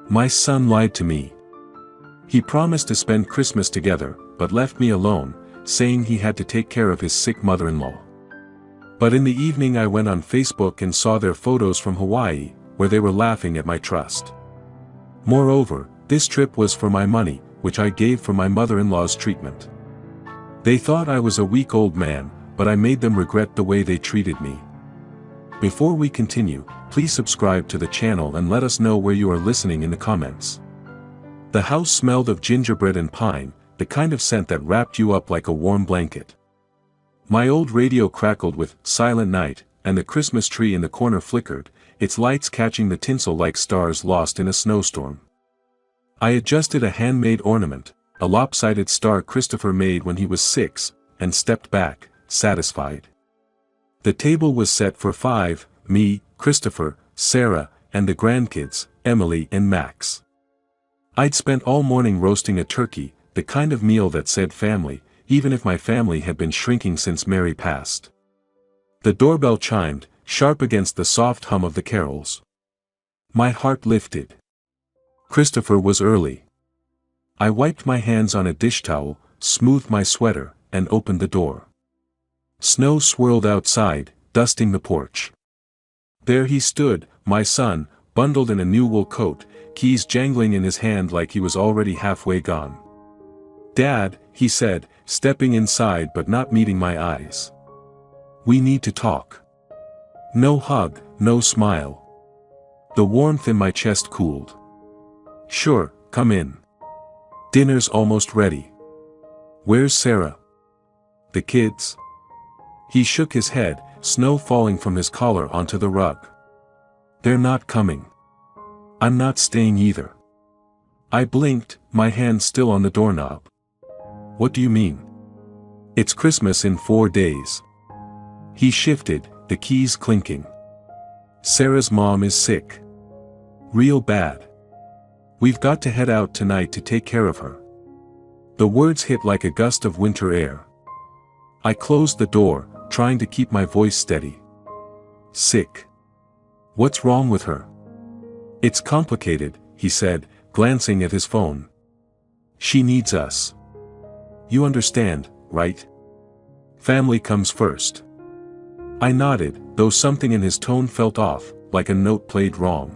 My son lied to me. He promised to spend Christmas together, but left me alone, saying he had to take care of his sick mother-in-law. But in the evening I went on Facebook and saw their photos from Hawaii, where they were laughing at my trust. Moreover, this trip was for my money, which I gave for my mother-in-law's treatment. They thought I was a weak old man, but I made them regret the way they treated me. Before we continue, please subscribe to the channel and let us know where you are listening in the comments. The house smelled of gingerbread and pine, the kind of scent that wrapped you up like a warm blanket. My old radio crackled with Silent Night, and the Christmas tree in the corner flickered, its lights catching the tinsel like stars lost in a snowstorm. I adjusted a handmade ornament, a lopsided star Christopher made when he was 6, and stepped back, satisfied. The table was set for 5, me, Christopher, Sarah, and the grandkids, Emily and Max. I'd spent all morning roasting a turkey, the kind of meal that said family, even if my family had been shrinking since Mary passed. The doorbell chimed, sharp against the soft hum of the carols. My heart lifted. Christopher was early. I wiped my hands on a dish towel, smoothed my sweater, and opened the door. Snow swirled outside, dusting the porch. There he stood, my son, bundled in a new wool coat, keys jangling in his hand like he was already halfway gone. "Dad," he said, stepping inside but not meeting my eyes. "We need to talk." No hug, no smile. The warmth in my chest cooled. "Sure, come in. Dinner's almost ready." "Where's Sarah? The kids?" He shook his head, snow falling from his collar onto the rug. "They're not coming. I'm not staying either." I blinked, my hand still on the doorknob. "What do you mean?" "It's Christmas in 4 days." He shifted, the keys clinking. "Sarah's mom is sick. Real bad. We've got to head out tonight to take care of her." The words hit like a gust of winter air. I closed the door, trying to keep my voice steady. "Sick? What's wrong with her?" "It's complicated," he said, glancing at his phone. "She needs us. You understand, right? Family comes first." I nodded, though something in his tone felt off, like a note played wrong.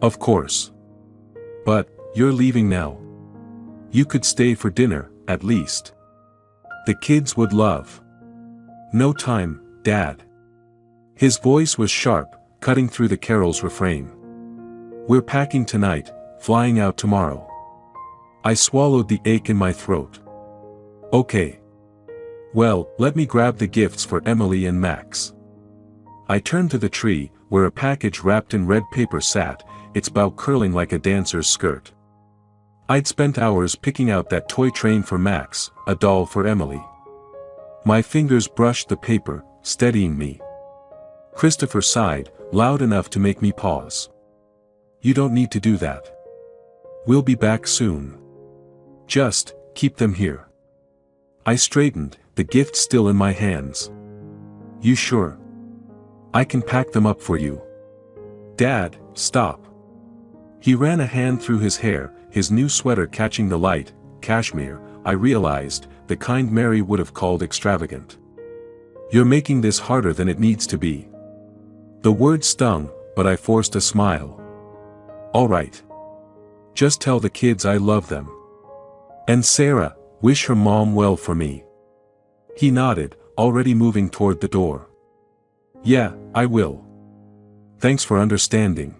"Of course. But, you're leaving now. You could stay for dinner, at least. The kids would love." "No time, Dad." His voice was sharp, cutting through the carol's refrain. "We're packing tonight, flying out tomorrow." I swallowed the ache in my throat. "Okay. Well, let me grab the gifts for Emily and Max." I turned to the tree, where a package wrapped in red paper sat, its bow curling like a dancer's skirt. I'd spent hours picking out that toy train for Max, a doll for Emily. My fingers brushed the paper, steadying me. Christopher sighed, loud enough to make me pause. "You don't need to do that. We'll be back soon. Just, keep them here." I straightened, the gift still in my hands. "You sure? I can pack them up for you." "Dad, stop." He ran a hand through his hair, his new sweater catching the light, cashmere, I realized, the kind Mary would have called extravagant. "You're making this harder than it needs to be." The word stung, but I forced a smile. "All right. Just tell the kids I love them. And Sarah, wish her mom well for me." He nodded, already moving toward the door. "Yeah, I will. Thanks for understanding."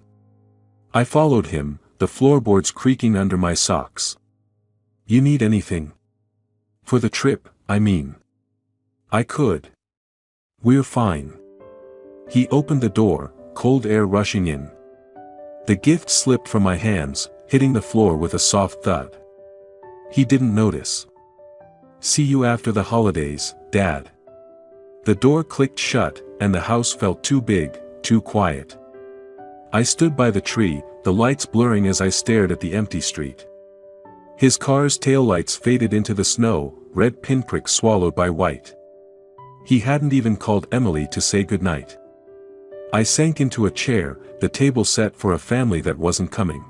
I followed him, the floorboards creaking under my socks. "You need anything? For the trip, I mean." "I could. We're fine." He opened the door, cold air rushing in. The gift slipped from my hands, hitting the floor with a soft thud. He didn't notice. "See you after the holidays, Dad." The door clicked shut, and the house felt too big, too quiet. I stood by the tree, the lights blurring as I stared at the empty street. His car's taillights faded into the snow, red pinpricks swallowed by white. He hadn't even called Emily to say goodnight. I sank into a chair, the table set for a family that wasn't coming.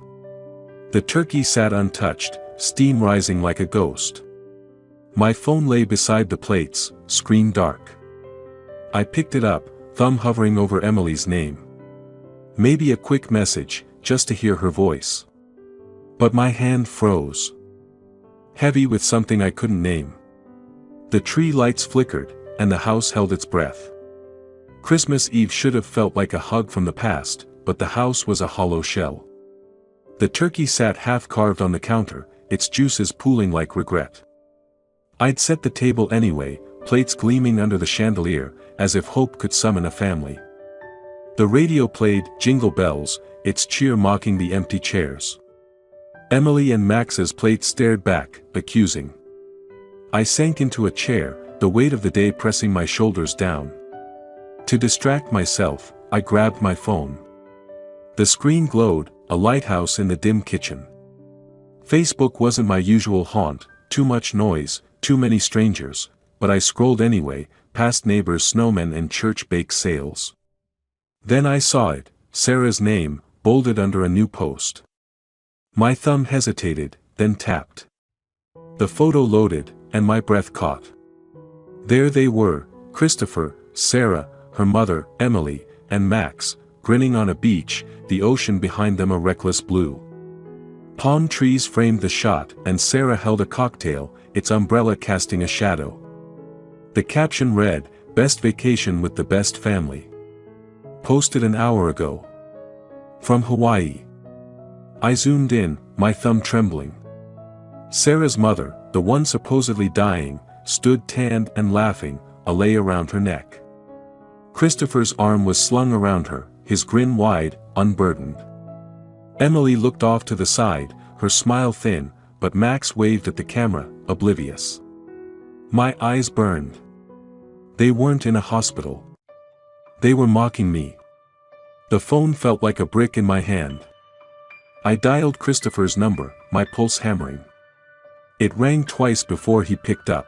The turkey sat untouched, steam rising like a ghost. My phone lay beside the plates, screen dark. I picked it up, thumb hovering over Emily's name. Maybe a quick message, just to hear her voice. But my hand froze. Heavy with something I couldn't name. The tree lights flickered, and the house held its breath. Christmas Eve should have felt like a hug from the past, but the house was a hollow shell. The turkey sat half-carved on the counter, its juices pooling like regret. I'd set the table anyway, plates gleaming under the chandelier, as if hope could summon a family. The radio played Jingle Bells, its cheer mocking the empty chairs. Emily and Max's plate stared back, accusing. I sank into a chair, the weight of the day pressing my shoulders down. To distract myself, I grabbed my phone. The screen glowed, a lighthouse in the dim kitchen. Facebook wasn't my usual haunt, too much noise, too many strangers, but I scrolled anyway, past neighbors' snowmen and church bake sales. Then I saw it, Sarah's name, bolded under a new post. My thumb hesitated, then tapped. The photo loaded, and my breath caught. There they were, Christopher, Sarah, her mother, Emily, and Max, grinning on a beach, the ocean behind them a reckless blue. Palm trees framed the shot, and Sarah held a cocktail, its umbrella casting a shadow. The caption read, "Best vacation with the best family." Posted an hour ago. From Hawaii. I zoomed in, my thumb trembling. Sarah's mother, the one supposedly dying, stood tanned and laughing, a lei around her neck. Christopher's arm was slung around her, his grin wide, unburdened. Emily looked off to the side, her smile thin, but Max waved at the camera, oblivious. My eyes burned. They weren't in a hospital. They were mocking me. The phone felt like a brick in my hand. I dialed Christopher's number, my pulse hammering. It rang twice before he picked up.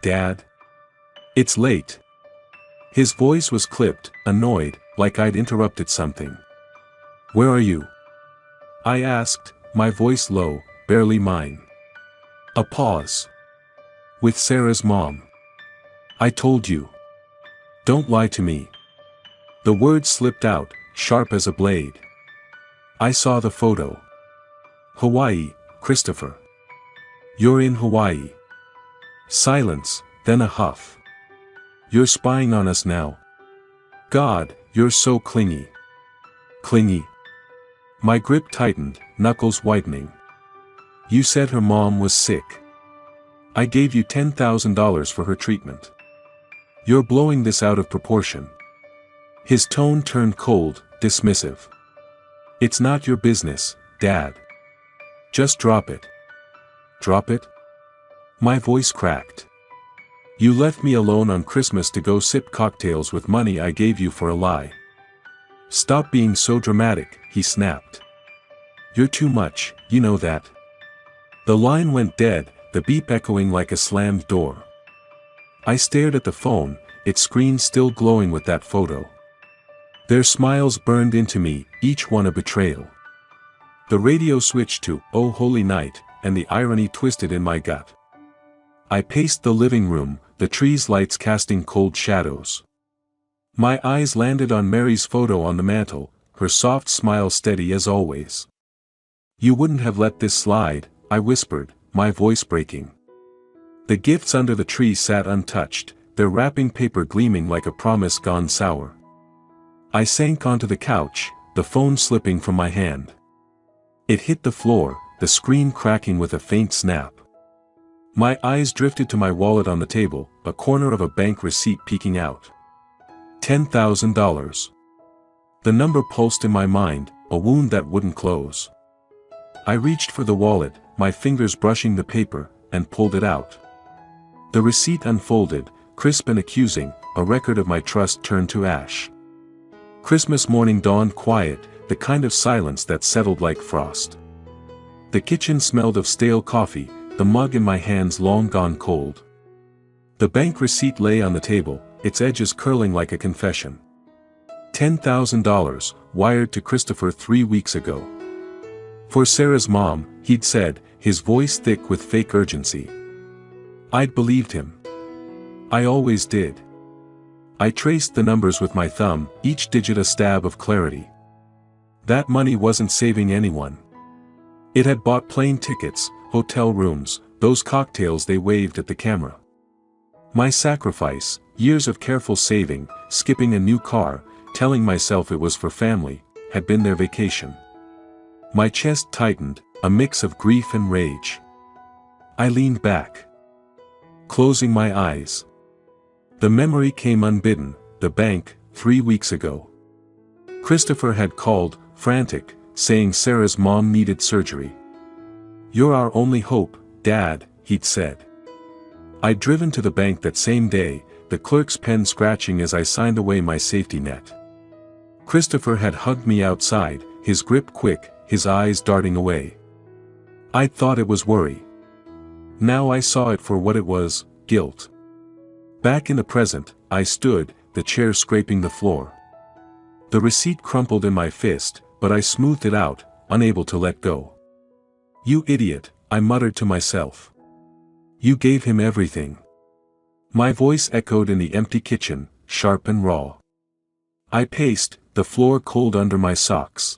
"Dad? It's late." His voice was clipped, annoyed, like I'd interrupted something. "Where are you?" I asked, my voice low, barely mine. A pause. "With Sarah's mom. I told you. Don't lie to me." The words slipped out, sharp as a blade. I saw the photo. "Hawaii, Christopher. You're in Hawaii." Silence, then a huff. "You're spying on us now. God, you're so clingy." Clingy? My grip tightened, knuckles whitening. "You said her mom was sick. I gave you $10,000 for her treatment. You're blowing this out of proportion." His tone turned cold, dismissive. "It's not your business, Dad. Just drop it." "Drop it?" My voice cracked. "You left me alone on Christmas to go sip cocktails with money I gave you for a lie." "Stop being so dramatic," he snapped. "You're too much, you know that." The line went dead, the beep echoing like a slammed door. I stared at the phone, its screen still glowing with that photo. Their smiles burned into me, each one a betrayal. The radio switched to "Oh Holy Night," and the irony twisted in my gut. I paced the living room, the trees' lights casting cold shadows. My eyes landed on Mary's photo on the mantel, her soft smile steady as always. "You wouldn't have let this slide," I whispered, my voice breaking. The gifts under the tree sat untouched, their wrapping paper gleaming like a promise gone sour. I sank onto the couch, the phone slipping from my hand. It hit the floor, the screen cracking with a faint snap. My eyes drifted to my wallet on the table, a corner of a bank receipt peeking out. $10,000. The number pulsed in my mind, a wound that wouldn't close. I reached for the wallet, my fingers brushing the paper, and pulled it out. The receipt unfolded, crisp and accusing, a record of my trust turned to ash. Christmas morning dawned quiet, the kind of silence that settled like frost. The kitchen smelled of stale coffee, the mug in my hands long gone cold. The bank receipt lay on the table, its edges curling like a confession. $10,000, wired to Christopher 3 weeks ago. For Sarah's mom, he'd said, his voice thick with fake urgency. I'd believed him. I always did. I traced the numbers with my thumb, each digit a stab of clarity. That money wasn't saving anyone. It had bought plane tickets, hotel rooms, those cocktails they waved at the camera. My sacrifice, years of careful saving, skipping a new car, telling myself it was for family, had been their vacation. My chest tightened, a mix of grief and rage. I leaned back, closing my eyes. The memory came unbidden, the bank, 3 weeks ago. Christopher had called, frantic, saying Sarah's mom needed surgery. "You're our only hope, Dad," he'd said. I'd driven to the bank that same day, the clerk's pen scratching as I signed away my safety net. Christopher had hugged me outside, his grip quick, his eyes darting away. I'd thought it was worry. Now I saw it for what it was, guilt. Back in the present, I stood, the chair scraping the floor. The receipt crumpled in my fist, but I smoothed it out, unable to let go. "You idiot," I muttered to myself. "You gave him everything." My voice echoed in the empty kitchen, sharp and raw. I paced, the floor cold under my socks.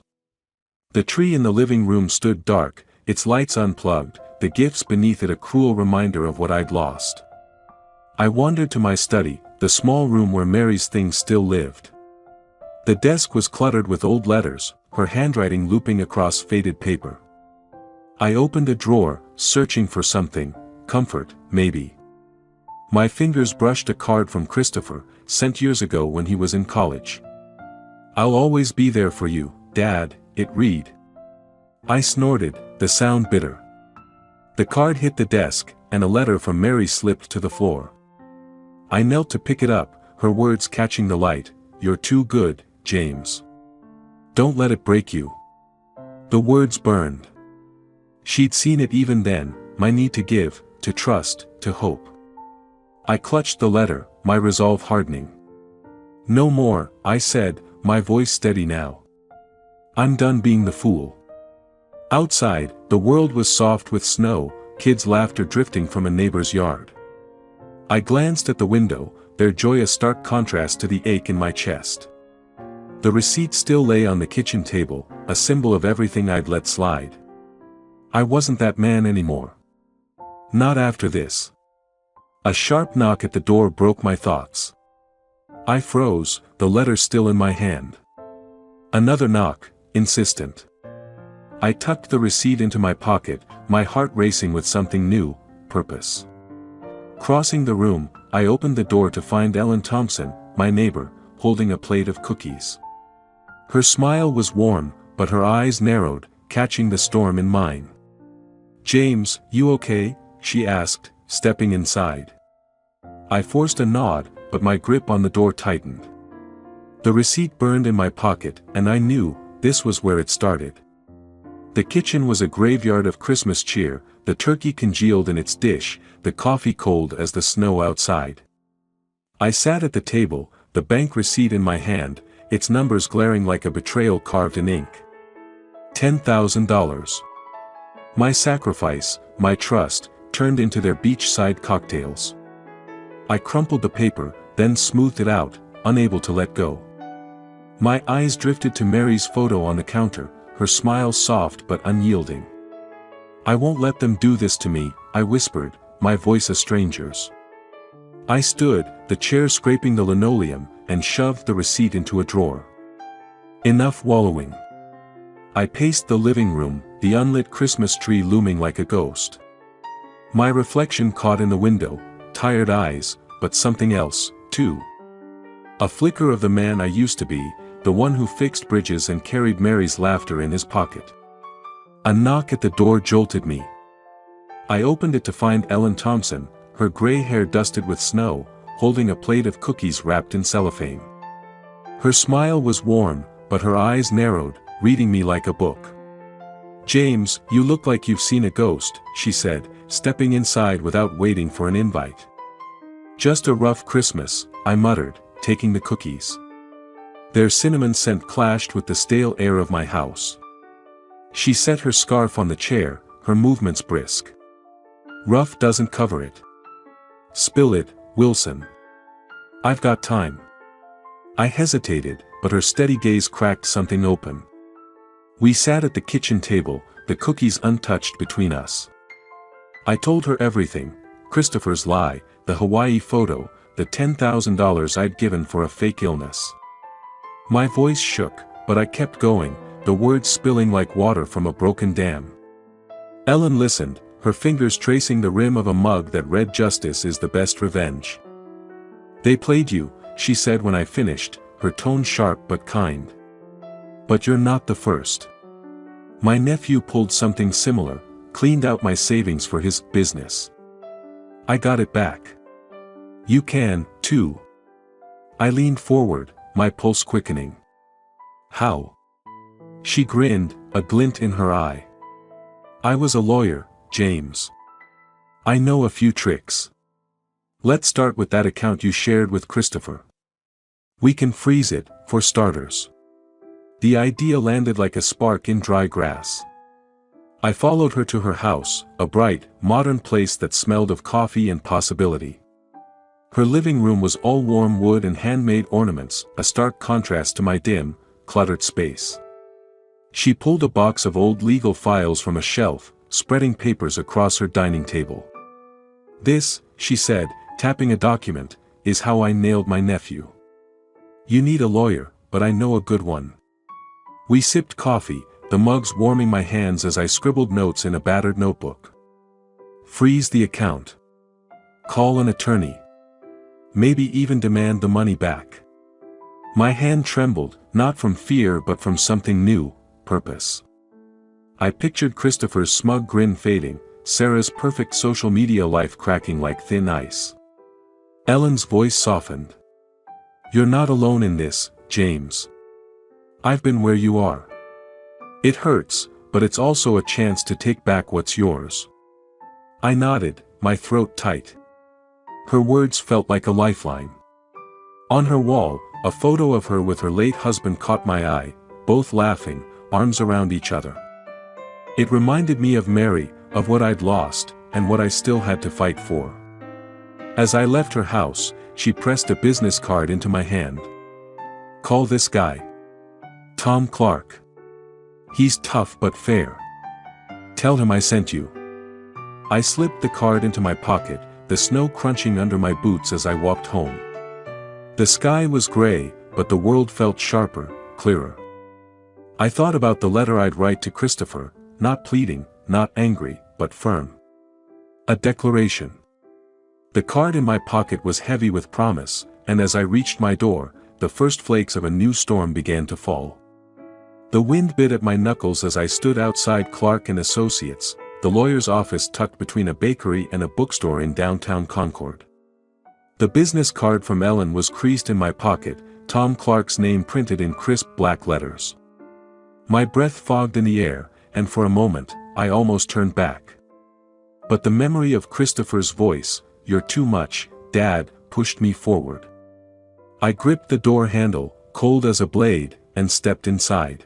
The tree in the living room stood dark, its lights unplugged, the gifts beneath it a cruel reminder of what I'd lost. I wandered to my study, the small room where Mary's things still lived. The desk was cluttered with old letters, her handwriting looping across faded paper. I opened a drawer, searching for something, comfort, maybe. My fingers brushed a card from Christopher, sent years ago when he was in college. "I'll always be there for you, Dad," it read. I snorted, the sound bitter. The card hit the desk, and a letter from Mary slipped to the floor. I knelt to pick it up, her words catching the light, "You're too good, James. Don't let it break you." The words burned. She'd seen it even then, my need to give, to trust, to hope. I clutched the letter, my resolve hardening. "No more," I said, my voice steady now. "I'm done being the fool." Outside, the world was soft with snow, kids' laughter drifting from a neighbor's yard. I glanced at the window, their joy a stark contrast to the ache in my chest. The receipt still lay on the kitchen table, a symbol of everything I'd let slide. I wasn't that man anymore. Not after this. A sharp knock at the door broke my thoughts. I froze, the letter still in my hand. Another knock, insistent. I tucked the receipt into my pocket, my heart racing with something new, purpose. Crossing the room, I opened the door to find Ellen Thompson, my neighbor, holding a plate of cookies. Her smile was warm, but her eyes narrowed, catching the storm in mine. "James, you okay?" she asked, stepping inside. I forced a nod, but my grip on the door tightened. The receipt burned in my pocket, and I knew, this was where it started. The kitchen was a graveyard of Christmas cheer, the turkey congealed in its dish, the coffee cold as the snow outside. I sat at the table, the bank receipt in my hand, its numbers glaring like a betrayal carved in ink. $10,000. My sacrifice, my trust, turned into their beachside cocktails. I crumpled the paper, then smoothed it out, unable to let go. My eyes drifted to Mary's photo on the counter, her smile soft but unyielding. "I won't let them do this to me," I whispered, my voice a stranger's. I stood, the chair scraping the linoleum, and shoved the receipt into a drawer. Enough wallowing. I paced the living room, the unlit Christmas tree looming like a ghost. My reflection caught in the window, tired eyes, but something else, too. A flicker of the man I used to be, the one who fixed bridges and carried Mary's laughter in his pocket. A knock at the door jolted me. I opened it to find Ellen Thompson, her gray hair dusted with snow, holding a plate of cookies wrapped in cellophane. Her smile was warm, but her eyes narrowed, reading me like a book. "James, you look like you've seen a ghost," she said, stepping inside without waiting for an invite. "Just a rough Christmas," I muttered, taking the cookies. Their cinnamon scent clashed with the stale air of my house. She set her scarf on the chair, her movements brisk. Rough doesn't cover it. Spill it, Wilson. I've got time. I hesitated, but her steady gaze cracked something open. We sat at the kitchen table, the cookies untouched between us. I told her everything, Christopher's lie, the Hawaii photo, the $10,000 I'd given for a fake illness. My voice shook, but I kept going, the words spilling like water from a broken dam. Ellen listened, her fingers tracing the rim of a mug that read "Justice is the best revenge." "They played you," she said when I finished, her tone sharp but kind. "But you're not the first. My nephew pulled something similar, cleaned out my savings for his business. I got it back. You can, too." I leaned forward, my pulse quickening. "How?" She grinned, a glint in her eye. "I was a lawyer, James. I know a few tricks. Let's start with that account you shared with Christopher. We can freeze it, for starters." The idea landed like a spark in dry grass. I followed her to her house, a bright, modern place that smelled of coffee and possibility. Her living room was all warm wood and handmade ornaments, a stark contrast to my dim, cluttered space. She pulled a box of old legal files from a shelf, spreading papers across her dining table. "This," she said, tapping a document, "is how I nailed my nephew. You need a lawyer, but I know a good one." We sipped coffee, the mugs warming my hands as I scribbled notes in a battered notebook. Freeze the account. Call an attorney. Maybe even demand the money back. My hand trembled, not from fear but from something new, purpose. I pictured Christopher's smug grin fading, Sarah's perfect social media life cracking like thin ice. Ellen's voice softened. "You're not alone in this, James. I've been where you are. It hurts, but it's also a chance to take back what's yours." I nodded, my throat tight. Her words felt like a lifeline. On her wall, a photo of her with her late husband caught my eye, both laughing, arms around each other. It reminded me of Mary, of what I'd lost, and what I still had to fight for. As I left her house, she pressed a business card into my hand. "Call this guy. Tom Clark. He's tough but fair. Tell him I sent you." I slipped the card into my pocket, the snow crunching under my boots as I walked home. The sky was gray, but the world felt sharper, clearer. I thought about the letter I'd write to Christopher, not pleading, not angry, but firm. A declaration. The card in my pocket was heavy with promise, and as I reached my door, the first flakes of a new storm began to fall. The wind bit at my knuckles as I stood outside Clark & Associates, the lawyer's office tucked between a bakery and a bookstore in downtown Concord. The business card from Ellen was creased in my pocket, Tom Clark's name printed in crisp black letters. My breath fogged in the air, and for a moment, I almost turned back. But the memory of Christopher's voice, "You're too much, Dad," pushed me forward. I gripped the door handle, cold as a blade, and stepped inside.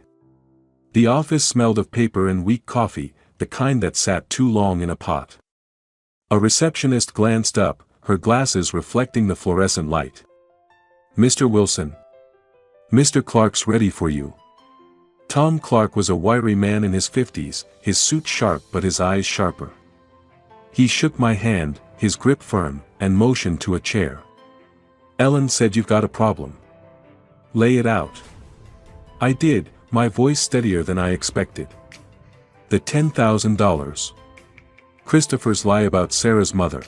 The office smelled of paper and weak coffee, the kind that sat too long in a pot. A receptionist glanced up, her glasses reflecting the fluorescent light. "Mr. Wilson. Mr. Clark's ready for you." Tom Clark was a wiry man in his 50s, his suit sharp but his eyes sharper. He shook my hand, his grip firm, and motioned to a chair. "Ellen said you've got a problem. Lay it out." I did, my voice steadier than I expected. The $10,000. Christopher's lie about Sarah's mother.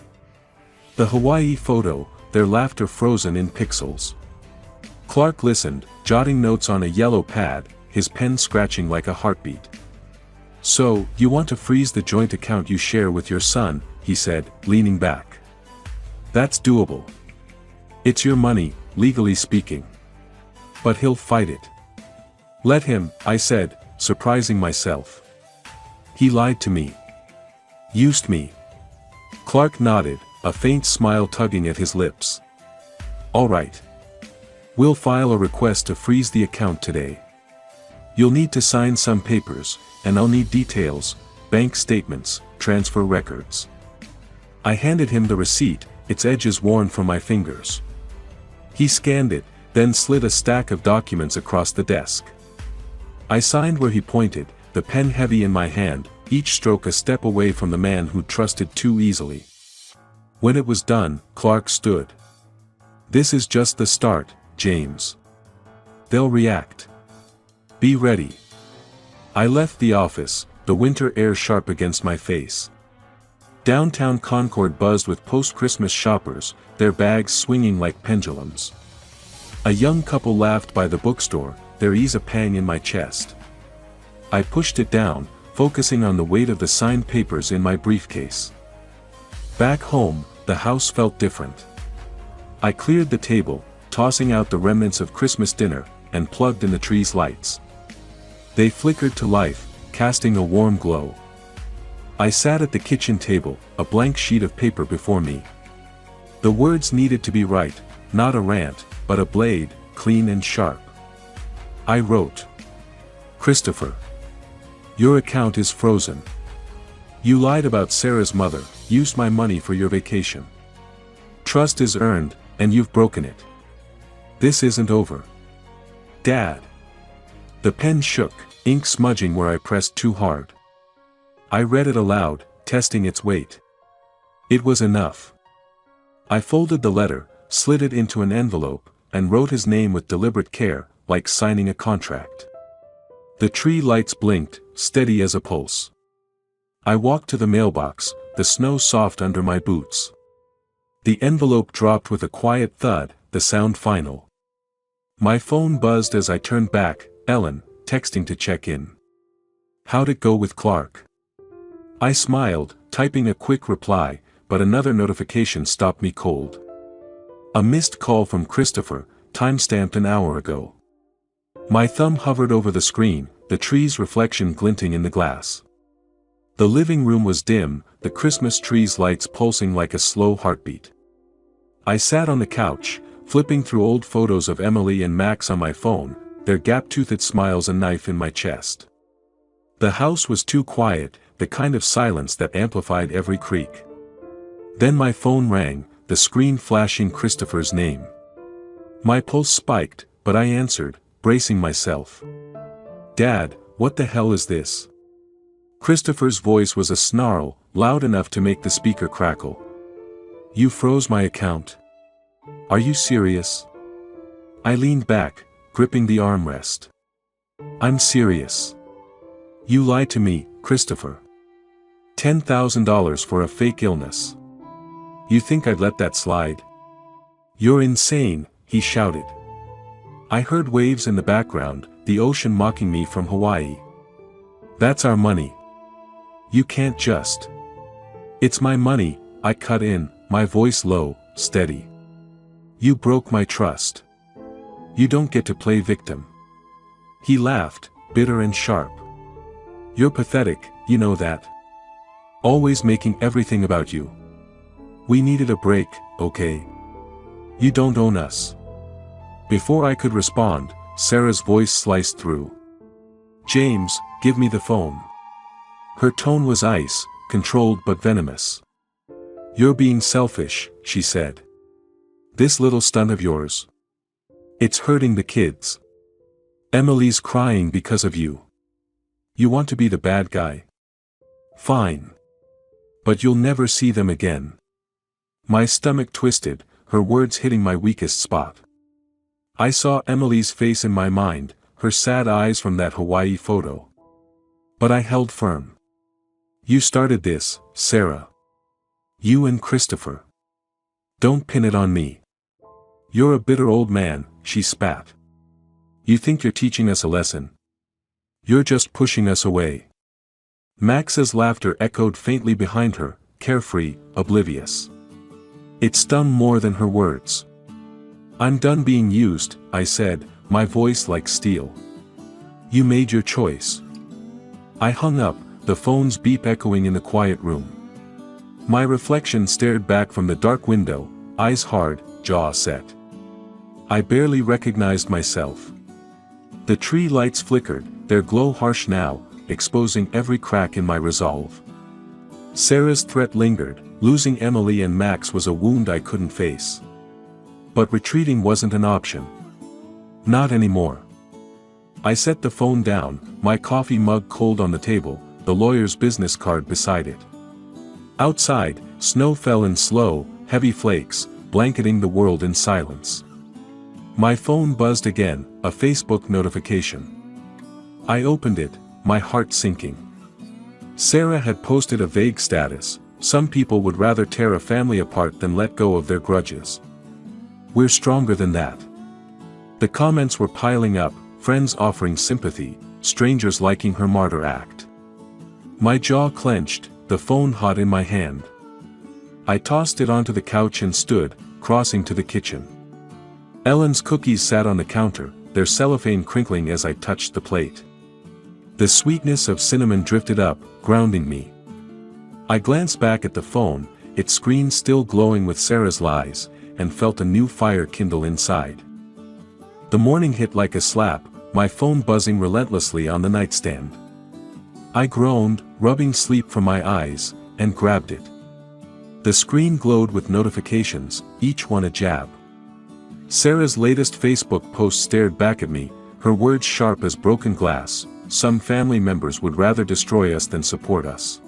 The Hawaii photo, their laughter frozen in pixels. Clark listened, jotting notes on a yellow pad, his pen scratching like a heartbeat. "So, you want to freeze the joint account you share with your son," he said, leaning back. "That's doable. It's your money, legally speaking. But he'll fight it." "Let him," I said, surprising myself. "He lied to me. Used me." Clark nodded, a faint smile tugging at his lips. "All right. We'll file a request to freeze the account today. You'll need to sign some papers, and I'll need details, bank statements, transfer records. I handed him the receipt, its edges worn from my fingers. He scanned it, then slid a stack of documents across the desk. I signed where he pointed, the pen heavy in my hand, each stroke a step away from the man who'd trusted too easily. When it was done, Clark stood. "This is just the start, James. They'll react. Be ready." I left the office, the winter air sharp against my face. Downtown Concord buzzed with post-Christmas shoppers, their bags swinging like pendulums. A young couple laughed by the bookstore, their ease a pang in my chest. I pushed it down, focusing on the weight of the signed papers in my briefcase. Back home, the house felt different. I cleared the table, tossing out the remnants of Christmas dinner, and plugged in the tree's lights. They flickered to life, casting a warm glow. I sat at the kitchen table, a blank sheet of paper before me. The words needed to be right, not a rant, but a blade, clean and sharp. I wrote, "Christopher. Your account is frozen. You lied about Sarah's mother, used my money for your vacation. Trust is earned, and you've broken it. This isn't over. Dad." The pen shook, ink smudging where I pressed too hard. I read it aloud, testing its weight. It was enough. I folded the letter, slid it into an envelope, and wrote his name with deliberate care, like signing a contract. The tree lights blinked, steady as a pulse. I walked to the mailbox, the snow soft under my boots. The envelope dropped with a quiet thud, the sound final. My phone buzzed as I turned back, Ellen, texting to check in. "How'd it go with Clark?" I smiled, typing a quick reply, but another notification stopped me cold. A missed call from Christopher, time-stamped an hour ago. My thumb hovered over the screen, the tree's reflection glinting in the glass. The living room was dim, the Christmas tree's lights pulsing like a slow heartbeat. I sat on the couch, flipping through old photos of Emily and Max on my phone, their gap-toothed smiles a knife in my chest. The house was too quiet, the kind of silence that amplified every creak. Then my phone rang, the screen flashing Christopher's name. My pulse spiked, but I answered, bracing myself. "Dad, what the hell is this?" Christopher's voice was a snarl, loud enough to make the speaker crackle. "You froze my account. Are you serious?" I leaned back, gripping the armrest. "I'm serious. You lied to me, Christopher. $10,000 for a fake illness. You think I'd let that slide?" "You're insane," he shouted. I heard waves in the background, the ocean mocking me from Hawaii. "That's our money. You can't just." "It's my money," I cut in, my voice low, steady. "You broke my trust. You don't get to play victim." He laughed, bitter and sharp. "You're pathetic, you know that. Always making everything about you. We needed a break, okay? You don't own us." Before I could respond, Sarah's voice sliced through. "James, give me the phone." Her tone was ice, controlled but venomous. "You're being selfish," she said. "This little stunt of yours. It's hurting the kids. Emily's crying because of you. You want to be the bad guy? Fine. But you'll never see them again." My stomach twisted, her words hitting my weakest spot. I saw Emily's face in my mind, her sad eyes from that Hawaii photo. But I held firm. "You started this, Sarah. You and Christopher. Don't pin it on me. You're a bitter old man," she spat. "You think you're teaching us a lesson? You're just pushing us away." Max's laughter echoed faintly behind her, carefree, oblivious. It stung more than her words. "I'm done being used," I said, my voice like steel. "You made your choice." I hung up, the phone's beep echoing in the quiet room. My reflection stared back from the dark window, eyes hard, jaw set. I barely recognized myself. The tree lights flickered, their glow harsh now, exposing every crack in my resolve. Sarah's threat lingered. Losing Emily and Max was a wound I couldn't face. But retreating wasn't an option. Not anymore. I set the phone down, my coffee mug cold on the table, the lawyer's business card beside it. Outside, snow fell in slow, heavy flakes, blanketing the world in silence. My phone buzzed again, a Facebook notification. I opened it, my heart sinking. Sarah had posted a vague status: some people would rather tear a family apart than let go of their grudges. We're stronger than that. The comments were piling up, friends offering sympathy, strangers liking her martyr act. My jaw clenched, the phone hot in my hand. I tossed it onto the couch and stood, crossing to the kitchen. Ellen's cookies sat on the counter, their cellophane crinkling as I touched the plate. The sweetness of cinnamon drifted up, grounding me. I glanced back at the phone, its screen still glowing with Sarah's lies, and felt a new fire kindle inside. The morning hit like a slap, my phone buzzing relentlessly on the nightstand. I groaned, rubbing sleep from my eyes, and grabbed it. The screen glowed with notifications, each one a jab. Sarah's latest Facebook post stared back at me, her words sharp as broken glass: some family members would rather destroy us than support us.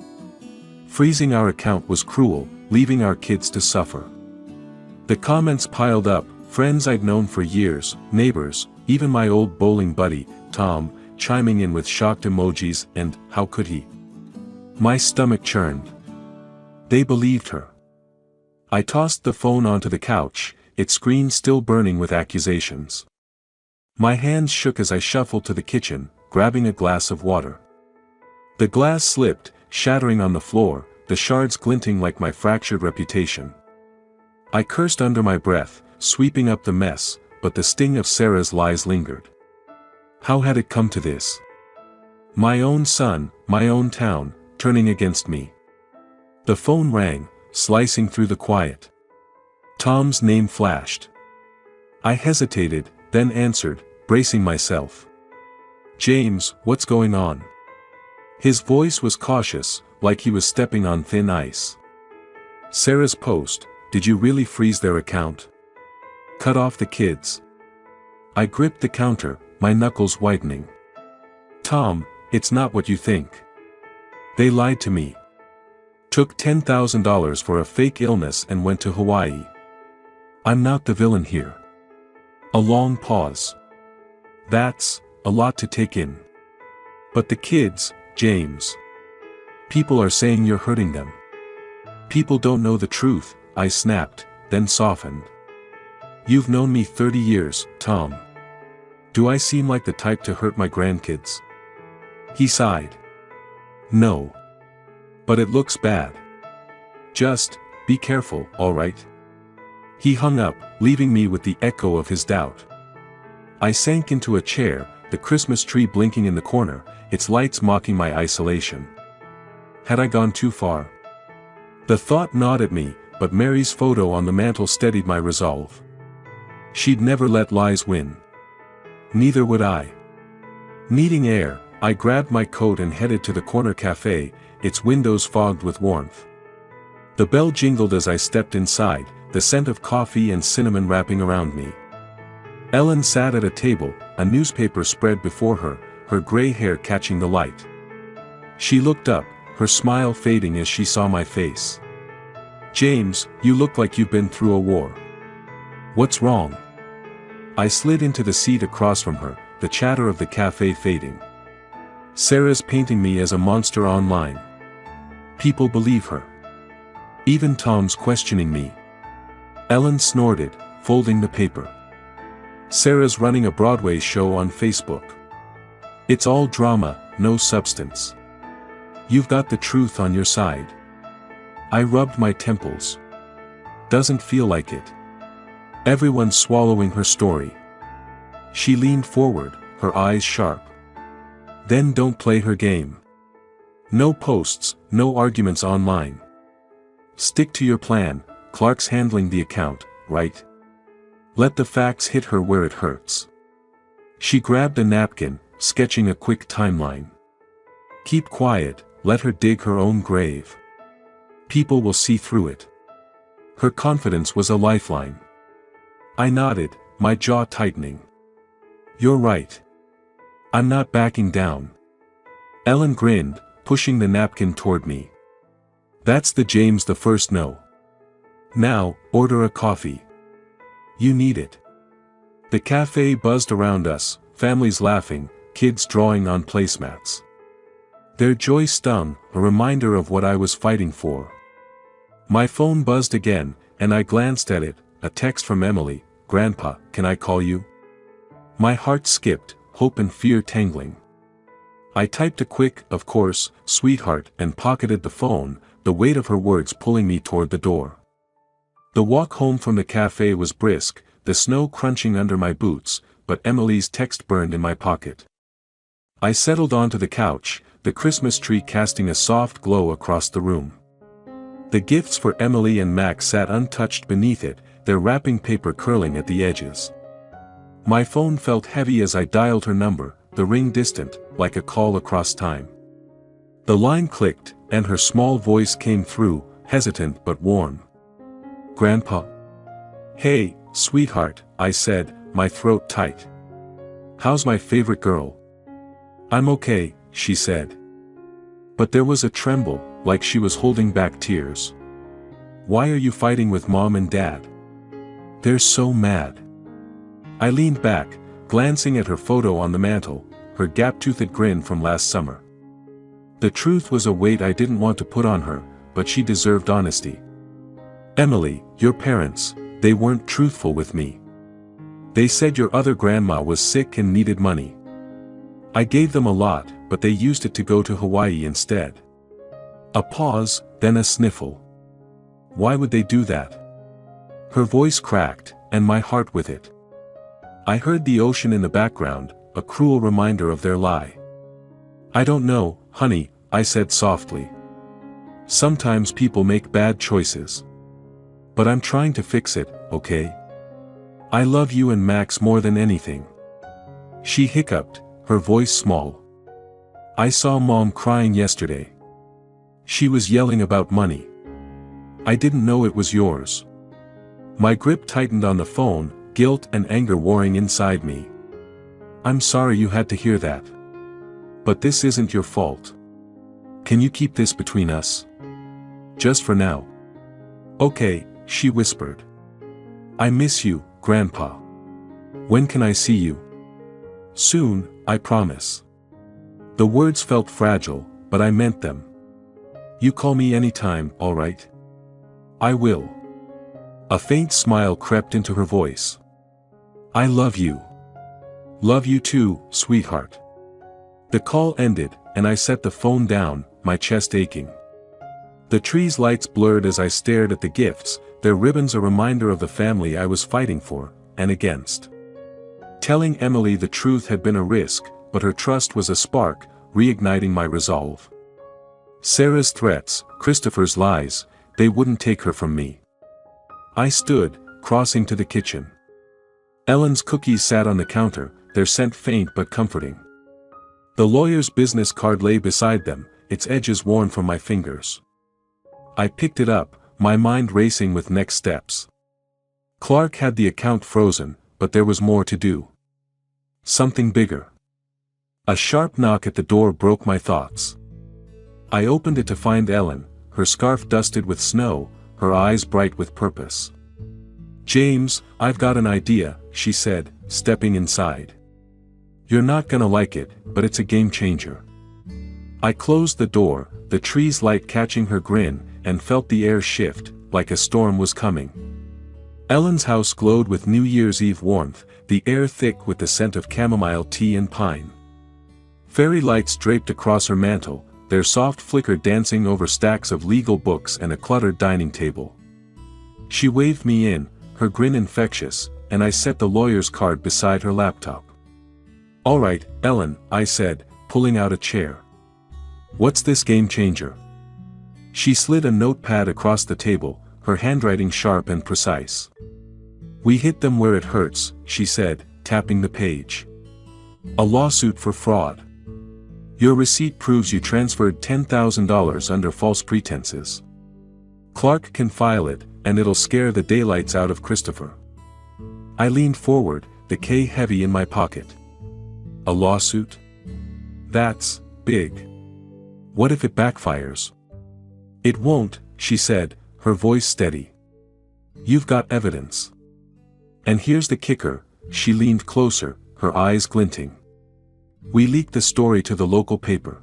Freezing our account was cruel, leaving our kids to suffer. The comments piled up, friends I'd known for years, neighbors, even my old bowling buddy, Tom, chiming in with shocked emojis and "how could he?" My stomach churned. They believed her. I tossed the phone onto the couch, its screen still burning with accusations. My hands shook as I shuffled to the kitchen, grabbing a glass of water. The glass slipped, shattering on the floor, the shards glinting like my fractured reputation. I cursed under my breath, sweeping up the mess, but the sting of Sarah's lies lingered. How had it come to this? My own son, my own town, turning against me. The phone rang, slicing through the quiet. Tom's name flashed. I hesitated, then answered, bracing myself. "James, what's going on?" His voice was cautious, like he was stepping on thin ice. "Sarah's post, did you really freeze their account? Cut off the kids?" I gripped the counter, my knuckles whitening. "Tom, it's not what you think. They lied to me. Took $10,000 for a fake illness and went to Hawaii. I'm not the villain here." A long pause. "That's a lot to take in. But the kids, James. People are saying you're hurting them." "People don't know the truth," I snapped, then softened. "You've known me 30 years, Tom. Do I seem like the type to hurt my grandkids?" He sighed. "No. But it looks bad. Just, be careful, alright?" He hung up, leaving me with the echo of his doubt. I sank into a chair, the Christmas tree blinking in the corner, its lights mocking my isolation. Had I gone too far? The thought gnawed at me, but Mary's photo on the mantel steadied my resolve. She'd never let lies win. Neither would I. Needing air, I grabbed my coat and headed to the corner cafe, its windows fogged with warmth. The bell jingled as I stepped inside, the scent of coffee and cinnamon wrapping around me. Ellen sat at a table, a newspaper spread before her, her gray hair catching the light. She looked up, her smile fading as she saw my face. "James, you look like you've been through a war. What's wrong?" I slid into the seat across from her, the chatter of the cafe fading. "Sarah's painting me as a monster online. People believe her. Even Tom's questioning me." Ellen snorted, folding the paper. "Sarah's running a Broadway show on Facebook. It's all drama, no substance. You've got the truth on your side." I rubbed my temples. "Doesn't feel like it. Everyone's swallowing her story." She leaned forward, her eyes sharp. "Then don't play her game. No posts, no arguments online. Stick to your plan. Clark's handling the account, right? Let the facts hit her where it hurts." She grabbed a napkin, sketching a quick timeline. Keep quiet, let her dig her own grave. People will see through it. Her confidence was a lifeline. I nodded, my jaw tightening. You're right. I'm not backing down. Ellen grinned, pushing the napkin toward me. That's the James the First no. Now, order a coffee. You need it. The cafe buzzed around us, families laughing, kids drawing on placemats. Their joy stung, a reminder of what I was fighting for. My phone buzzed again, and I glanced at it, a text from Emily, "Grandpa, can I call you?" My heart skipped, hope and fear tangling. I typed a quick, "Of course, sweetheart," and pocketed the phone, the weight of her words pulling me toward the door. The walk home from the cafe was brisk, the snow crunching under my boots, but Emily's text burned in my pocket. I settled onto the couch, the Christmas tree casting a soft glow across the room. The gifts for Emily and Max sat untouched beneath it, their wrapping paper curling at the edges. My phone felt heavy as I dialed her number, the ring distant, like a call across time. The line clicked, and her small voice came through, hesitant but warm. "Grandpa?" "Hey, sweetheart," I said, my throat tight. "How's my favorite girl?" "I'm okay," she said. But there was a tremble, like she was holding back tears. "Why are you fighting with Mom and Dad? They're so mad." I leaned back, glancing at her photo on the mantel, her gap-toothed grin from last summer. The truth was a weight I didn't want to put on her, but she deserved honesty. "Emily, your parents, they weren't truthful with me. They said your other grandma was sick and needed money. I gave them a lot, but they used it to go to Hawaii instead." A pause, then a sniffle. "Why would they do that?" Her voice cracked, and my heart with it. I heard the ocean in the background, a cruel reminder of their lie. "I don't know, honey," I said softly. "Sometimes people make bad choices. But I'm trying to fix it, okay? I love you and Max more than anything." She hiccuped, her voice small. "I saw Mom crying yesterday. She was yelling about money. I didn't know it was yours." My grip tightened on the phone, guilt and anger warring inside me. "I'm sorry you had to hear that. But this isn't your fault. Can you keep this between us? Just for now?" "Okay," she whispered. "I miss you, Grandpa. When can I see you?" "Soon, I promise." The words felt fragile, but I meant them. "You call me anytime, all right?" "I will." A faint smile crept into her voice. "I love you." "Love you too, sweetheart." The call ended, and I set the phone down, my chest aching. The tree's lights blurred as I stared at the gifts, their ribbons a reminder of the family I was fighting for, and against. Telling Emily the truth had been a risk, but her trust was a spark, reigniting my resolve. Sarah's threats, Christopher's lies, they wouldn't take her from me. I stood, crossing to the kitchen. Ellen's cookies sat on the counter, their scent faint but comforting. The lawyer's business card lay beside them, its edges worn from my fingers. I picked it up, my mind racing with next steps. Clark had the account frozen, but there was more to do. Something bigger. A sharp knock at the door broke my thoughts. I opened it to find Ellen, her scarf dusted with snow, her eyes bright with purpose. "James, I've got an idea," she said, stepping inside. "You're not gonna like it, but it's a game changer." I closed the door, the tree's light catching her grin, and felt the air shift, like a storm was coming. Ellen's house glowed with New Year's Eve warmth, the air thick with the scent of chamomile tea and pine. Fairy lights draped across her mantel, their soft flicker dancing over stacks of legal books and a cluttered dining table. She waved me in, her grin infectious, and I set the lawyer's card beside her laptop. "All right, Ellen," I said, pulling out a chair. "What's this game changer?" She slid a notepad across the table, her handwriting sharp and precise. "We hit them where it hurts," she said, tapping the page. "A lawsuit for fraud. Your receipt proves you transferred $10,000 under false pretenses. Clark can file it, and it'll scare the daylights out of Christopher. I leaned forward, the K heavy in my pocket. A lawsuit? That's big. What if it backfires? It won't, she said, her voice steady. You've got evidence. And here's the kicker, she leaned closer, her eyes glinting. We leaked the story to the local paper.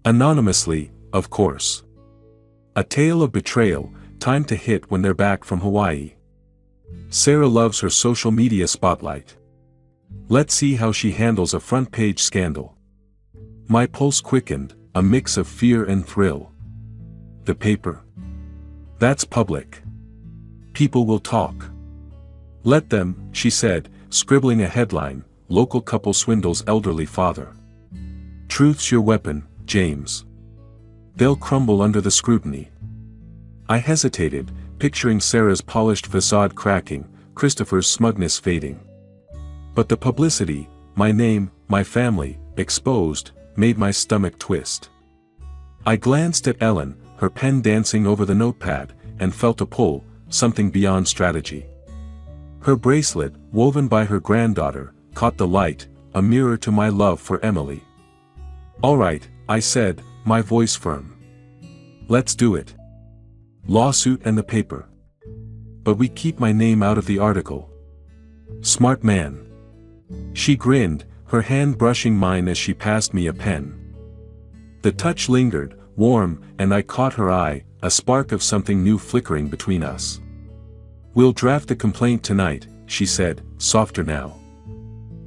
Anonymously, of course. A tale of betrayal, time to hit when they're back from Hawaii. Sarah loves her social media spotlight. Let's see how she handles a front-page scandal. My pulse quickened, a mix of fear and thrill. The paper. That's public. People will talk. Let them, she said, scribbling a headline, local couple swindles elderly father. Truth's your weapon, James. They'll crumble under the scrutiny. I hesitated, picturing Sarah's polished facade cracking, Christopher's smugness fading. But the publicity, my name, my family, exposed, made my stomach twist. I glanced at Ellen, her pen dancing over the notepad, and felt a pull, something beyond strategy. Her bracelet, woven by her granddaughter, caught the light, a mirror to my love for Emily. All right, I said, my voice firm. Let's do it. Lawsuit and the paper. But we keep my name out of the article. Smart man. She grinned, her hand brushing mine as she passed me a pen. The touch lingered, warm, and I caught her eye, a spark of something new flickering between us. We'll draft the complaint tonight, she said, softer now.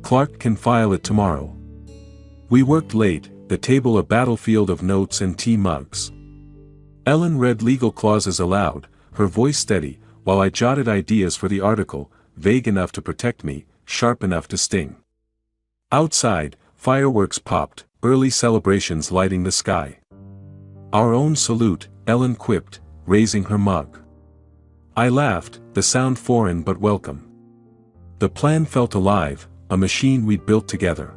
Clark can file it tomorrow. We worked late, the table a battlefield of notes and tea mugs. Ellen read legal clauses aloud, her voice steady, while I jotted ideas for the article, vague enough to protect me, sharp enough to sting. Outside, fireworks popped, early celebrations lighting the sky. Our own salute, Ellen quipped, raising her mug. I laughed, the sound foreign but welcome. The plan felt alive, a machine we'd built together.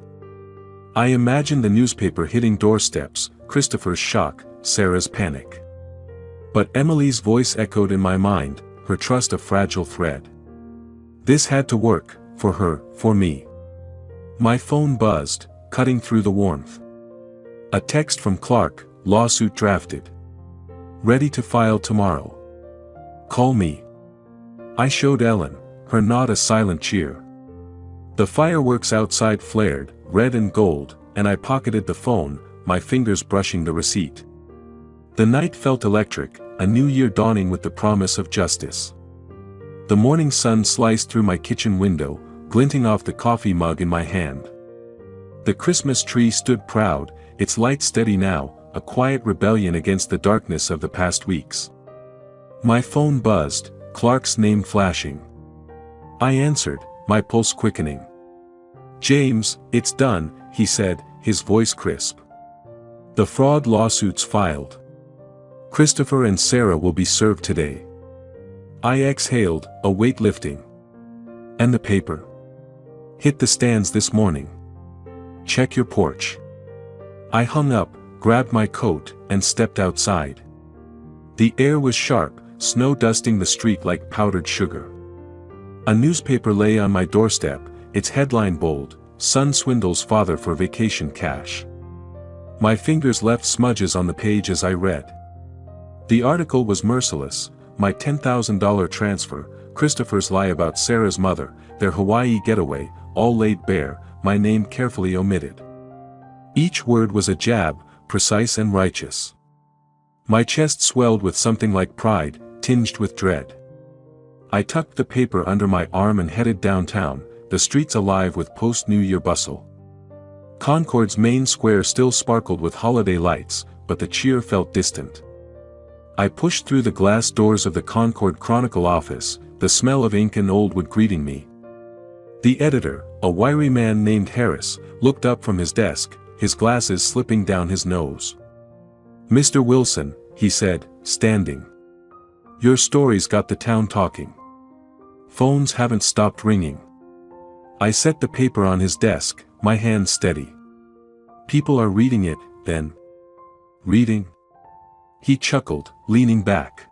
I imagined the newspaper hitting doorsteps, Christopher's shock, Sarah's panic. But Emily's voice echoed in my mind, her trust a fragile thread. This had to work, for her, for me. My phone buzzed, cutting through the warmth. A text from Clark, lawsuit drafted. Ready to file tomorrow. Call me. I showed Ellen, her nod a silent cheer. The fireworks outside flared, red and gold, and I pocketed the phone, my fingers brushing the receipt. The night felt electric, a new year dawning with the promise of justice. The morning sun sliced through my kitchen window, glinting off the coffee mug in my hand. The Christmas tree stood proud, its light steady now, a quiet rebellion against the darkness of the past weeks. My phone buzzed, Clark's name flashing. I answered, my pulse quickening. James, it's done, he said, his voice crisp. The fraud lawsuit's filed. Christopher and Sarah will be served today. I exhaled, a weight lifting. And the paper? Hit the stands this morning. Check your porch. I hung up, grabbed my coat, and stepped outside. The air was sharp, snow dusting the street like powdered sugar. A newspaper lay on my doorstep, its headline bold, Son swindles father for vacation cash. My fingers left smudges on the page as I read. The article was merciless, my $10,000 transfer, Christopher's lie about Sarah's mother, their Hawaii getaway, all laid bare, my name carefully omitted. Each word was a jab, precise and righteous. My chest swelled with something like pride, tinged with dread. I tucked the paper under my arm and headed downtown, the streets alive with post-New Year bustle. Concord's main square still sparkled with holiday lights, but the cheer felt distant. I pushed through the glass doors of the Concord Chronicle office, the smell of ink and old wood greeting me. The editor, a wiry man named Harris, looked up from his desk, his glasses slipping down his nose. Mr. Wilson, he said, standing. Your story's got the town talking. Phones haven't stopped ringing. I set the paper on his desk, my hand steady. People are reading it, then. Reading? He chuckled, leaning back.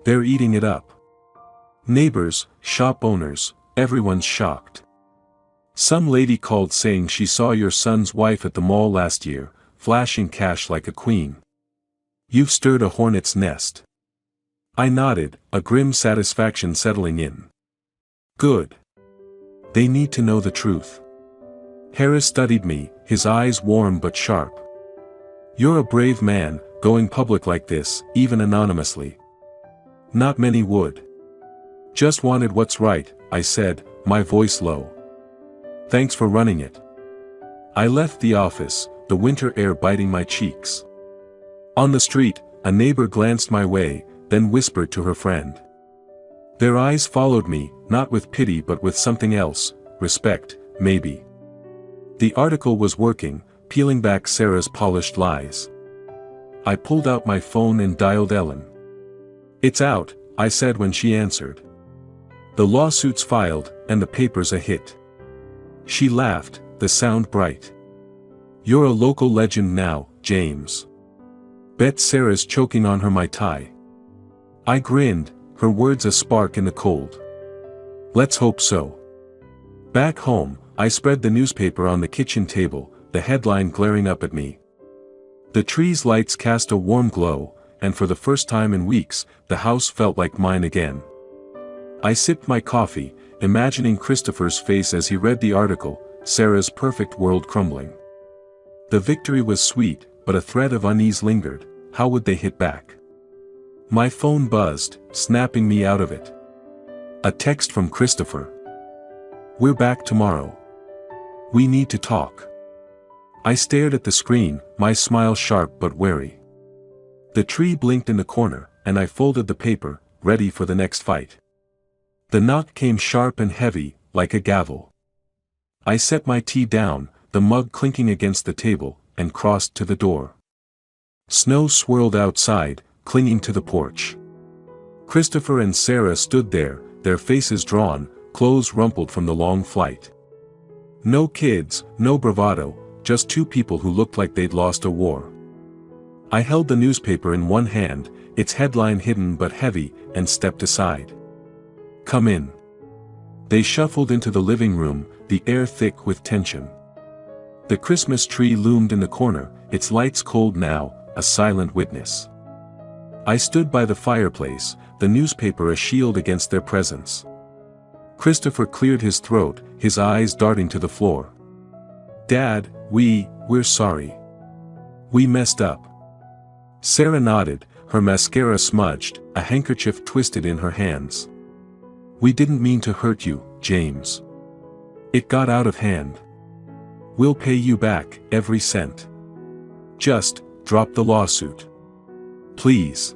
They're eating it up. Neighbors, shop owners, everyone's shocked. Some lady called saying she saw your son's wife at the mall last year, flashing cash like a queen. You've stirred a hornet's nest. I nodded, a grim satisfaction settling in. Good. They need to know the truth. Harris studied me, his eyes warm but sharp. You're a brave man, going public like this, even anonymously. Not many would. Just wanted what's right, I said, my voice low. Thanks for running it. I left the office, the winter air biting my cheeks. On the street, a neighbor glanced my way, then whispered to her friend. Their eyes followed me, not with pity but with something else, respect, maybe. The article was working, peeling back Sarah's polished lies. I pulled out my phone and dialed Ellen. It's out, I said when she answered. The lawsuit's filed, and the paper's a hit. She laughed, the sound bright. You're a local legend now, James. Bet Sarah's choking on her Mai Tai. I grinned, her words a spark in the cold. Let's hope so. Back home, I spread the newspaper on the kitchen table, the headline glaring up at me. The tree's lights cast a warm glow, and for the first time in weeks, the house felt like mine again. I sipped my coffee, imagining Christopher's face as he read the article, Sarah's perfect world crumbling. The victory was sweet, but a thread of unease lingered. How would they hit back? My phone buzzed, snapping me out of it. A text from Christopher. We're back tomorrow. We need to talk. I stared at the screen, my smile sharp but wary. The tree blinked in the corner, and I folded the paper, ready for the next fight. The knock came sharp and heavy, like a gavel. I set my tea down, the mug clinking against the table, and crossed to the door. Snow swirled outside, clinging to the porch. Christopher and Sarah stood there, their faces drawn, clothes rumpled from the long flight. No kids, no bravado, just two people who looked like they'd lost a war. I held the newspaper in one hand, its headline hidden but heavy, and stepped aside. Come in. They shuffled into the living room, the air thick with tension. The Christmas tree loomed in the corner, its lights cold now, a silent witness. I stood by the fireplace, the newspaper a shield against their presence. Christopher cleared his throat, his eyes darting to the floor. Dad, we're sorry. We messed up. Sarah nodded, her mascara smudged, a handkerchief twisted in her hands. We didn't mean to hurt you, James. It got out of hand. We'll pay you back, every cent. Just, drop the lawsuit. Please.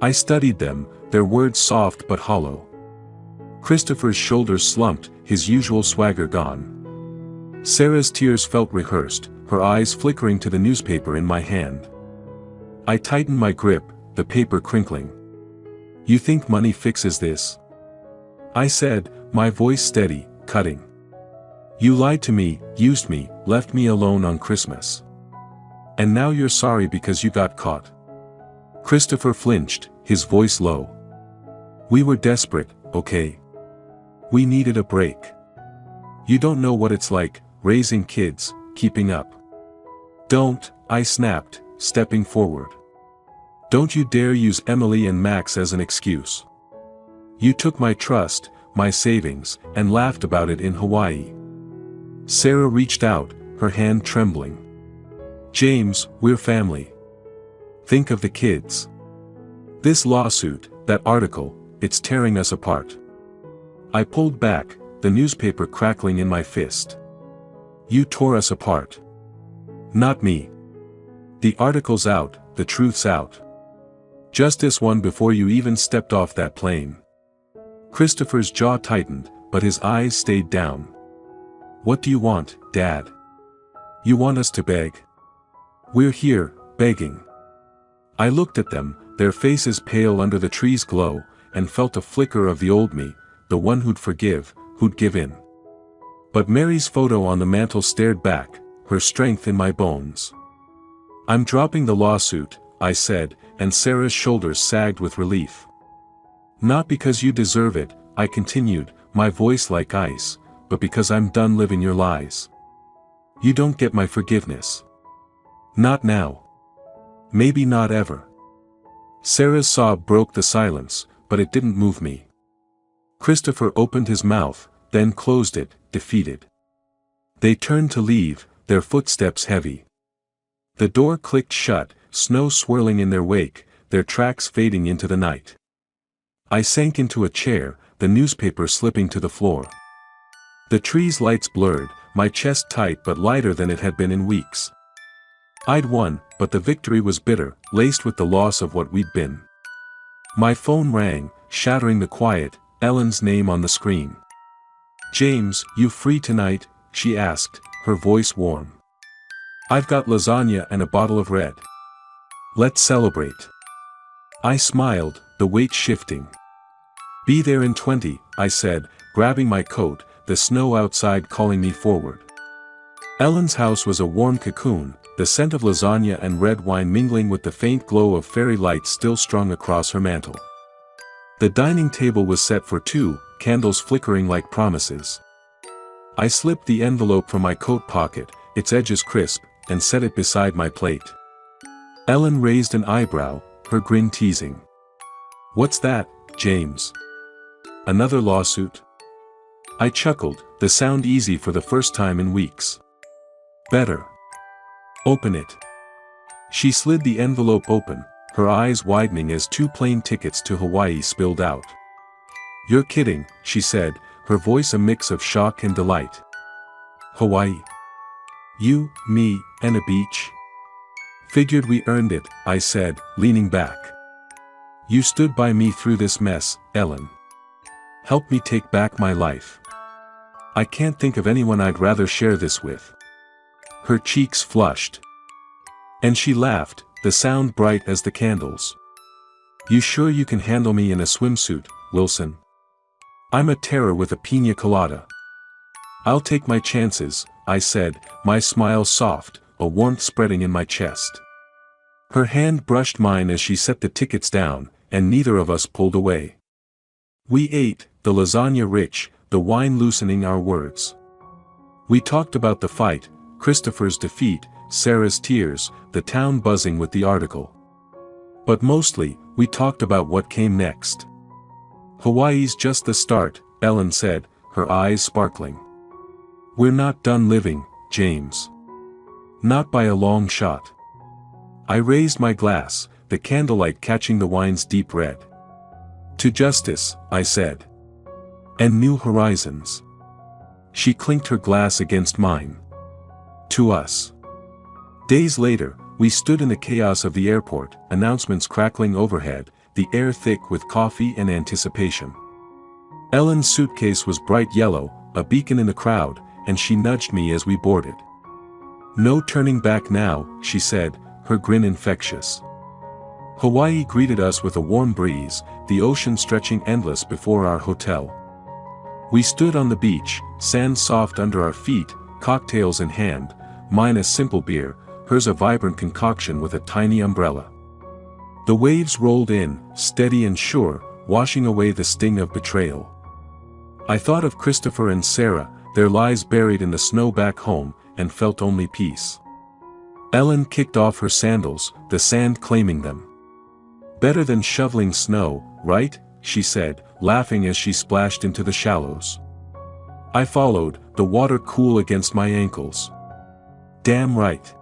I studied them, their words soft but hollow. Christopher's shoulders slumped, his usual swagger gone. Sarah's tears felt rehearsed, her eyes flickering to the newspaper in my hand. I tightened my grip, the paper crinkling. You think money fixes this? I said, my voice steady, cutting. You lied to me, used me, left me alone on Christmas. And now you're sorry because you got caught. Christopher flinched, his voice low. We were desperate, okay? We needed a break. You don't know what it's like, raising kids, keeping up. Don't, I snapped, stepping forward. Don't you dare use Emily and Max as an excuse. You took my trust, my savings, and laughed about it in Hawaii. Sarah reached out, her hand trembling. James, we're family. Think of the kids. This lawsuit, that article, it's tearing us apart. I pulled back, the newspaper crackling in my fist. You tore us apart. Not me. The article's out, the truth's out. Justice won before you even stepped off that plane. Christopher's jaw tightened, but his eyes stayed down. What do you want, Dad? You want us to beg? We're here, begging. I looked at them, their faces pale under the tree's glow, and felt a flicker of the old me, the one who'd forgive, who'd give in. But Mary's photo on the mantel stared back, her strength in my bones. I'm dropping the lawsuit, I said, and Sarah's shoulders sagged with relief. Not because you deserve it, I continued, my voice like ice, but because I'm done living your lies. You don't get my forgiveness. Not now. Maybe not ever. Sarah's sob broke the silence, but it didn't move me. Christopher opened his mouth, then closed it, defeated. They turned to leave, their footsteps heavy. The door clicked shut, snow swirling in their wake, their tracks fading into the night. I sank into a chair, the newspaper slipping to the floor. The tree's lights blurred, my chest tight but lighter than it had been in weeks. I'd won, but the victory was bitter, laced with the loss of what we'd been. My phone rang, shattering the quiet, Ellen's name on the screen. "James, you free tonight?" she asked, her voice warm. "I've got lasagna and a bottle of red. Let's celebrate." I smiled, the weight shifting. "Be there in 20, I said, grabbing my coat, the snow outside calling me forward. Ellen's house was a warm cocoon, the scent of lasagna and red wine mingling with the faint glow of fairy lights still strung across her mantel. The dining table was set for two, candles flickering like promises. I slipped the envelope from my coat pocket, its edges crisp, and set it beside my plate. Ellen raised an eyebrow, her grin teasing. "What's that, James? Another lawsuit?" I chuckled, the sound easy for the first time in weeks. "Better. Open it." She slid the envelope open, her eyes widening as 2 plane tickets to Hawaii spilled out. "You're kidding," she said, her voice a mix of shock and delight. "Hawaii? You, me, and a beach? Figured we earned it," I said, leaning back. "You stood by me through this mess, Ellen. Helped me take back my life. I can't think of anyone I'd rather share this with." Her cheeks flushed. And she laughed, the sound bright as the candles. "You sure you can handle me in a swimsuit, Wilson? I'm a terror with a piña colada." "I'll take my chances," I said, my smile soft, a warmth spreading in my chest. Her hand brushed mine as she set the tickets down, and neither of us pulled away. We ate, the lasagna rich, the wine loosening our words. We talked about the fight, Christopher's defeat, Sarah's tears, the town buzzing with the article. But mostly, we talked about what came next. "Hawaii's just the start," Ellen said, her eyes sparkling. "We're not done living, James. Not by a long shot." I raised my glass, the candlelight catching the wine's deep red. "To justice," I said. "And new horizons." She clinked her glass against mine. "To us." Days later, we stood in the chaos of the airport, announcements crackling overhead, the air thick with coffee and anticipation. Ellen's suitcase was bright yellow, a beacon in the crowd, and she nudged me as we boarded. "No turning back now," she said, her grin infectious. Hawaii greeted us with a warm breeze, the ocean stretching endless before our hotel. We stood on the beach, sand soft under our feet, cocktails in hand, mine a simple beer, hers a vibrant concoction with a tiny umbrella. The waves rolled in, steady and sure, washing away the sting of betrayal. I thought of Christopher and Sarah, their lives buried in the snow back home, and felt only peace. Ellen kicked off her sandals, the sand claiming them. "Better than shoveling snow, right?" she said, laughing as she splashed into the shallows. I followed, the water cool against my ankles. "Damn right."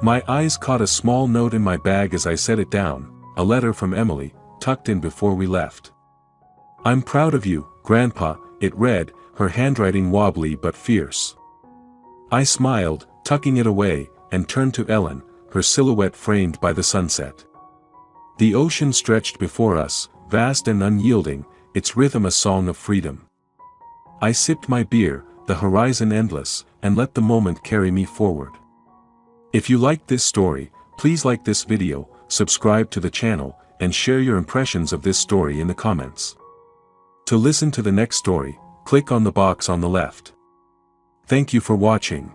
My eyes caught a small note in my bag as I set it down, a letter from Emily, tucked in before we left. "I'm proud of you, Grandpa," it read, her handwriting wobbly but fierce. I smiled, tucking it away, and turned to Ellen, her silhouette framed by the sunset. The ocean stretched before us, vast and unyielding, its rhythm a song of freedom. I sipped my beer, the horizon endless, and let the moment carry me forward. If you liked this story, please like this video, subscribe to the channel, and share your impressions of this story in the comments. To listen to the next story, click on the box on the left. Thank you for watching.